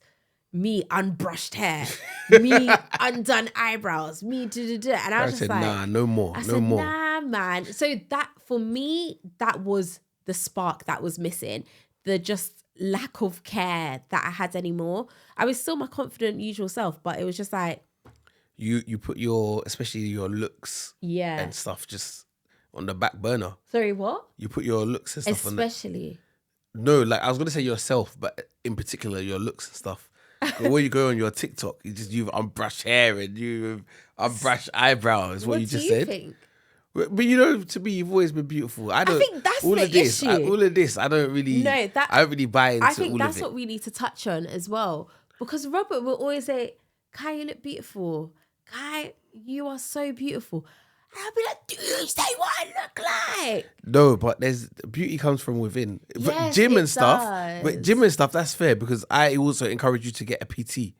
me unbrushed hair, me undone eyebrows, me and I was just like, nah, no more, no more. Nah, man. So that for me, that was the spark that was missing. The just lack of care that I had anymore. I was still my confident usual self, but it was just like you put especially your looks and stuff just on the back burner. Sorry, what? You put your looks and stuff especially. No, like I was gonna say yourself, but in particular your looks and stuff. But when you go on your TikTok, you've unbrushed hair and you've unbrushed eyebrows. What you just said. Think? But you know, to me, you've always been beautiful. I think that's all the issue. All of this, I don't really. I don't really buy into all of it. I think that's what we need to touch on as well, because Robert will always say, "Kai, you look beautiful. Kai, you are so beautiful." And I'll be like, "Do you say what I look like?" No, but beauty comes from within. Yes, but gym and stuff, that's fair because I also encourage you to get a PT.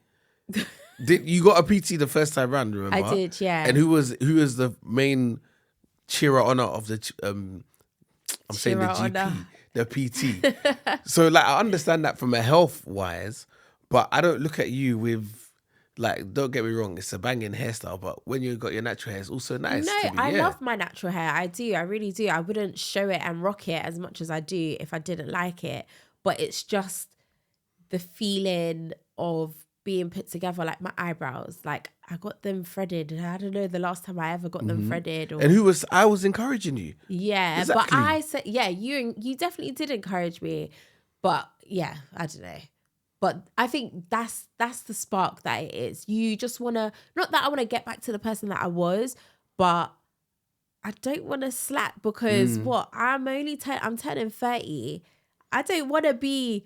You got a PT the first time round, remember? I did, yeah. And who was the main cheerer honor of the saying the GP, the PT. So like I understand that from a health wise, but I don't look at you with like, don't get me wrong, it's a banging hairstyle, but when you got your natural hair, it's also nice. No, I love my natural hair. I do. I really do. I wouldn't show it and rock it as much as I do if I didn't like it. But it's just the feeling of being put together, like my eyebrows. Like I got them threaded. And I don't know the last time I ever got them threaded. And I was encouraging you. Yeah, exactly. But I said, yeah, you definitely did encourage me. But yeah, I don't know. But I think that's the spark that it is. You just want to, not that I want to get back to the person that I was, but I don't want to slack because I'm turning 30. I don't want to be,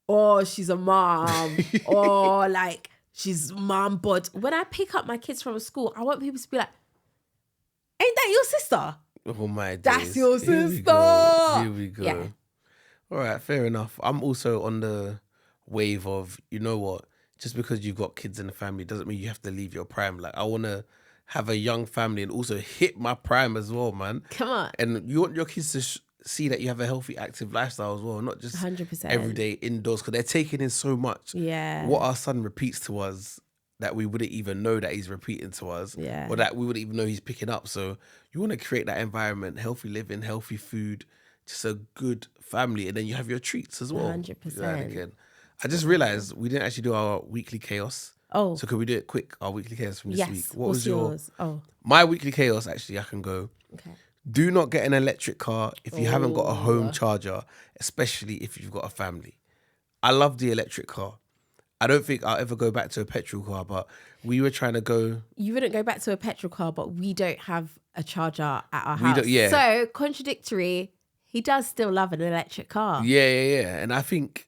oh, she's a mom or like she's mom bod. When I pick up my kids from school, I want people to be like, ain't that your sister? Oh my days. That's your sister. Here we go. Yeah. All right, fair enough. I'm also on the wave of, you know what, just because you've got kids in the family doesn't mean you have to leave your prime. Like I want to have a young family and also hit my prime as well, man. Come on. And you want your kids to see that you have a healthy, active lifestyle as well, not just 100%. every day indoors, because they're taking in so much. Yeah. What our son repeats to us that we wouldn't even know that he's repeating to us, or that we wouldn't even know he's picking up. So you want to create that environment, healthy living, healthy food, just a good family, and then you have your treats as well. 100%. I just realised we didn't actually do our weekly chaos. Oh. So could we do it quick, our weekly chaos from this week? What was yours? Oh. My weekly chaos, actually, I can go. Okay. Do not get an electric car if you haven't got a home charger, especially if you've got a family. I love the electric car. I don't think I'll ever go back to a petrol car, but we were trying to go. You wouldn't go back to a petrol car, but we don't have a charger at our house. So, contradictory, he does still love an electric car. Yeah. And I think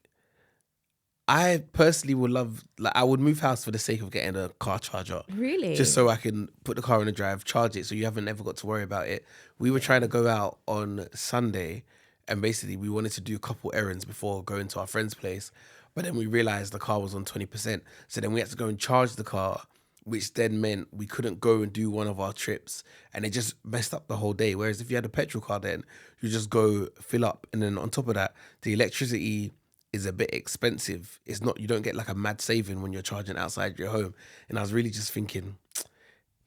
I personally would love, like, I would move house for the sake of getting a car charger. Really? Just so I can put the car in the drive, charge it, so you haven't ever got to worry about it. We were trying to go out on Sunday, and basically we wanted to do a couple errands before going to our friend's place. But then we realised the car was on 20%. So then we had to go and charge the car, which then meant we couldn't go and do one of our trips. And it just messed up the whole day. Whereas if you had a petrol car then, you just go fill up. And then on top of that, the electricity is a bit expensive. It's not, you don't get like a mad saving when you're charging outside your home. And I was really just thinking,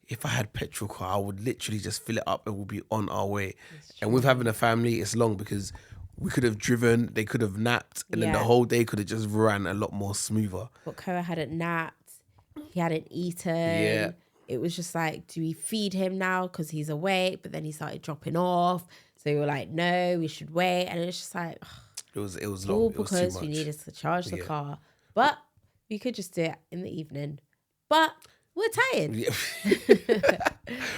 if I had petrol car, I would literally just fill it up and we'll be on our way. And with having a family, it's long because we could have driven, they could have napped, and then the whole day could have just ran a lot more smoother. But Koa hadn't napped. He hadn't eaten. Yeah. It was just like, do we feed him now because he's awake? But then he started dropping off. So we were like, no, we should wait. And it's just like, it was long. all It was because too we much. needed to charge the car. But we could just do it in the evening. But we're tired. Yeah.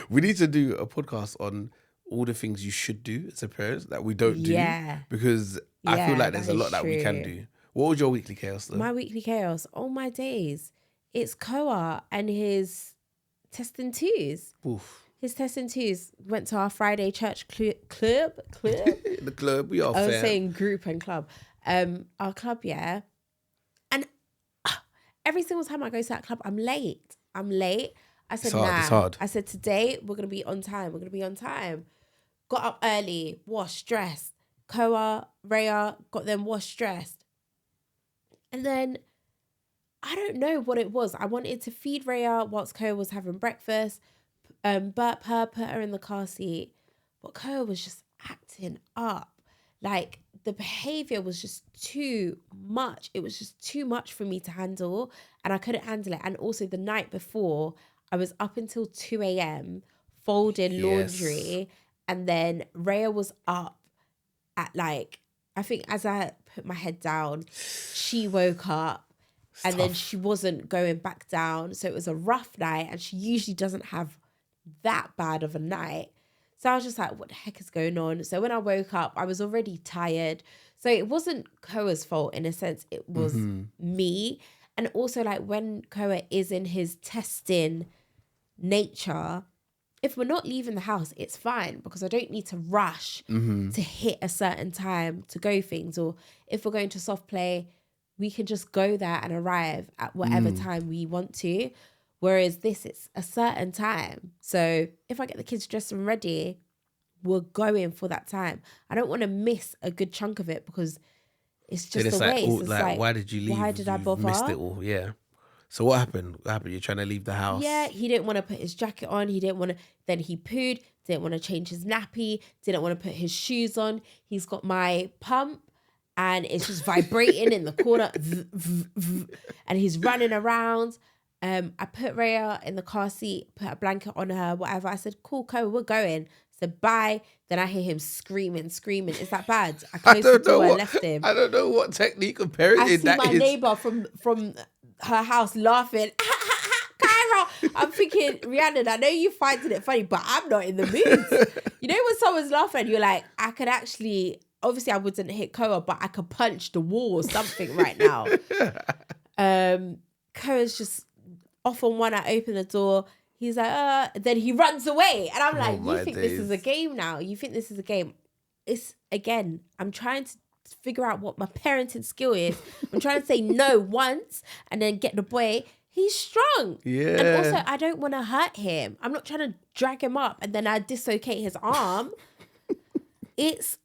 We need to do a podcast on all the things you should do as a parent that we don't do. Yeah. Because I feel like there's a lot that we can do. What was your weekly chaos though? My weekly chaos, all my days. It's Koa and his testing twos. Oof. His testing twos went to our Friday church club. The club, we are I was fair. saying group and club. Our club, yeah. And every single time I go to that club, I'm late. I said, It's hard. I said, today we're going to be on time. Got up early, washed, dressed. Koa, Rhea, got them washed, dressed. And then I don't know what it was. I wanted to feed Rhea whilst Koa was having breakfast, burp her, put her in the car seat. But Koa was just acting up. Like, the behavior was just too much. It was just too much for me to handle, and I couldn't handle it. And also the night before, I was up until 2 a.m. folding laundry, and then Rhea was up at like, I think as I put my head down, she woke up, and then she wasn't going back down. So it was a rough night, and she usually doesn't have that bad of a night. So I was just like, what the heck is going on? So when I woke up, I was already tired. So it wasn't Koa's fault in a sense. It was me. And also, like, when Koa is in his testing nature, if we're not leaving the house, it's fine because I don't need to rush to hit a certain time to go things. Or if we're going to soft play, we can just go there and arrive at whatever time we want to. Whereas this, it's a certain time. So if I get the kids dressed and ready, we're going for that time. I don't want to miss a good chunk of it because it's just a waste. It's like, why did you leave? Why did I bother? Missed it all, yeah. So what happened? You're trying to leave the house? Yeah, he didn't want to put his jacket on. He didn't want to. Then he pooed. Didn't want to change his nappy. Didn't want to put his shoes on. He's got my pump, and it's just vibrating in the corner, and he's running around. I put Rhea in the car seat, put a blanket on her, whatever. I said, cool, Koa, we're going. I said, bye. Then I hear him screaming. Is that bad? I closed the door and left him. I don't know what technique of parenting I see that my is. neighbour from her house laughing. Kyra, I'm thinking, Rhiannon, I know you finding it funny, but I'm not in the mood. You know when someone's laughing, you're like, I could actually, obviously I wouldn't hit Koa, but I could punch the wall or something right now. Koa's just off on one. I open the door. He's like, then he runs away. And I'm like, you think this is a game now? You think this is a game? It's, again, I'm trying to figure out what my parenting skill is. I'm trying to say no once and then get the boy. He's strong. Yeah. And also, I don't want to hurt him. I'm not trying to drag him up and then I dislocate his arm. It's...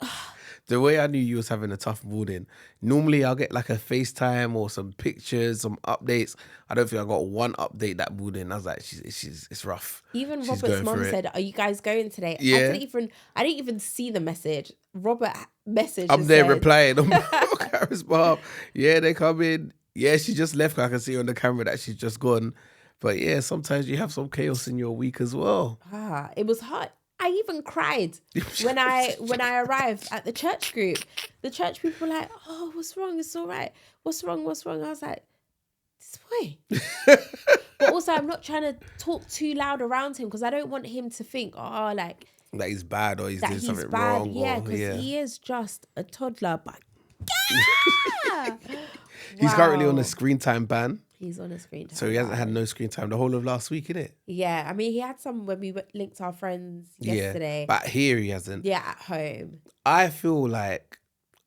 The way I knew you was having a tough morning, normally I'll get like a FaceTime or some pictures, some updates. I don't think I got one update that morning. I was like, it's rough. Even Robert's mom said, are you guys going today? Yeah. I didn't even see the message. Robert messaged. I'm there replying on Kyra's behalf. Yeah, they come in. Yeah, she just left. I can see on the camera that she's just gone. But yeah, sometimes you have some chaos in your week as well. It was hard. I even cried when I arrived at the church group. The church people were like, oh, what's wrong? It's all right. What's wrong? I was like, this boy. But also, I'm not trying to talk too loud around him because I don't want him to think, like that he's bad or he's doing something wrong. Yeah, because he is just a toddler. But he's currently on a screen time ban. He's on a screen time. So he hasn't had no screen time the whole of last week, innit? Yeah, I mean, he had some when we linked our friends yesterday. Yeah, but here he hasn't. Yeah, at home. I feel like,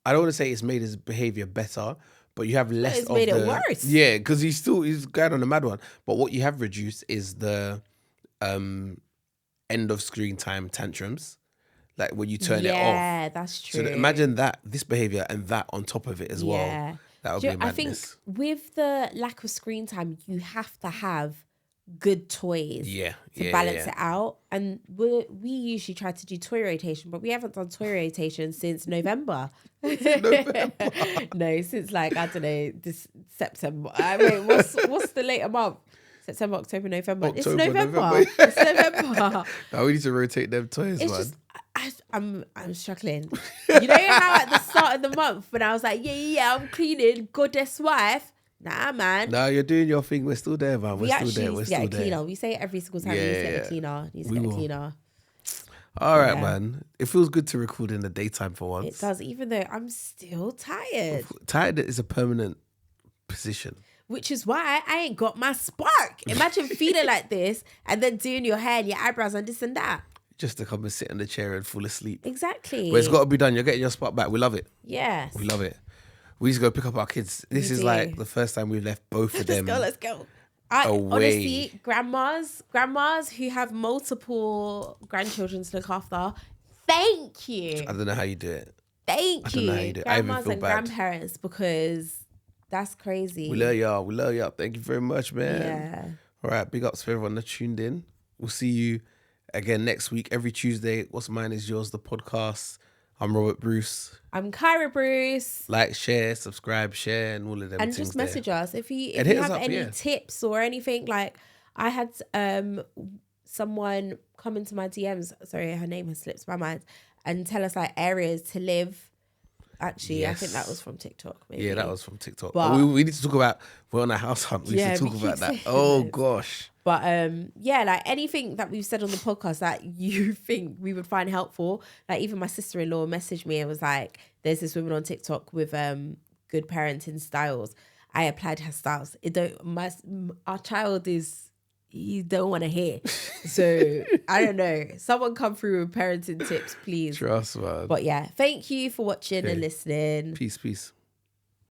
I don't want to say it's made his behaviour better, but you have less It's made it worse. Yeah, because he's going on a mad one. But what you have reduced is the end of screen time tantrums. Like when you turn it off. Yeah, that's true. So imagine that, this behavior and that on top of it as well. That would be madness. I think with the lack of screen time, you have to have good toys to balance it out. And we usually try to do toy rotation, but we haven't done toy rotation since November. No, since like, I don't know, this September. I mean, what's the later month? September, October, November. It's November. It's November. Now we need to rotate them toys, man. Just, I'm struggling. You know how at the start of the month when I was like, yeah, I'm cleaning, goddess wife. Nah, man. No, you're doing your thing. We're still there, man. We're still there. We're still there. Cleaner. We say it every single time. We need to get a cleaner. Needs to get a cleaner. All right, man. It feels good to record in the daytime for once. It does, even though I'm still tired. Tired is a permanent position. Which is why I ain't got my spark. Imagine feeling like this and then doing your hair and your eyebrows and this and that. Just to come and sit in the chair and fall asleep. Exactly. But it's got to be done. You're getting your spark back. We love it. Yes. We love it. We just go pick up our kids. This is like the first time we've left both of them. Let's go. Away. Honestly, grandmas who have multiple grandchildren to look after, thank you. I don't know how you do it. Thank you. Know how you do it. Grandmas and grandparents, because that's crazy. We love y'all. We love y'all. Thank you very much, man. Yeah. All right. Big ups for everyone that tuned in. We'll see you again next week, every Tuesday. What's Mine Is Yours, the podcast. I'm Robert Bruce. I'm Kyra Bruce. Like, share, subscribe, share, and all of them and things. And just message us if you have any tips or anything. Like, I had someone come into my DMs. Sorry, her name has slipped my mind, and tell us like areas to live. Actually, yes. I think that was from TikTok. Maybe. Yeah, that was from TikTok. But we need to talk about, we're on a house hunt. We need to talk about that. Oh, gosh. But like anything that we've said on the podcast that you think we would find helpful, like even my sister-in-law messaged me and was like, there's this woman on TikTok with good parenting styles. I applied her styles. Our child is, you don't want to hear. So I don't know. Someone come through with parenting tips, please. Trust, man. But yeah, thank you for watching and listening. Peace.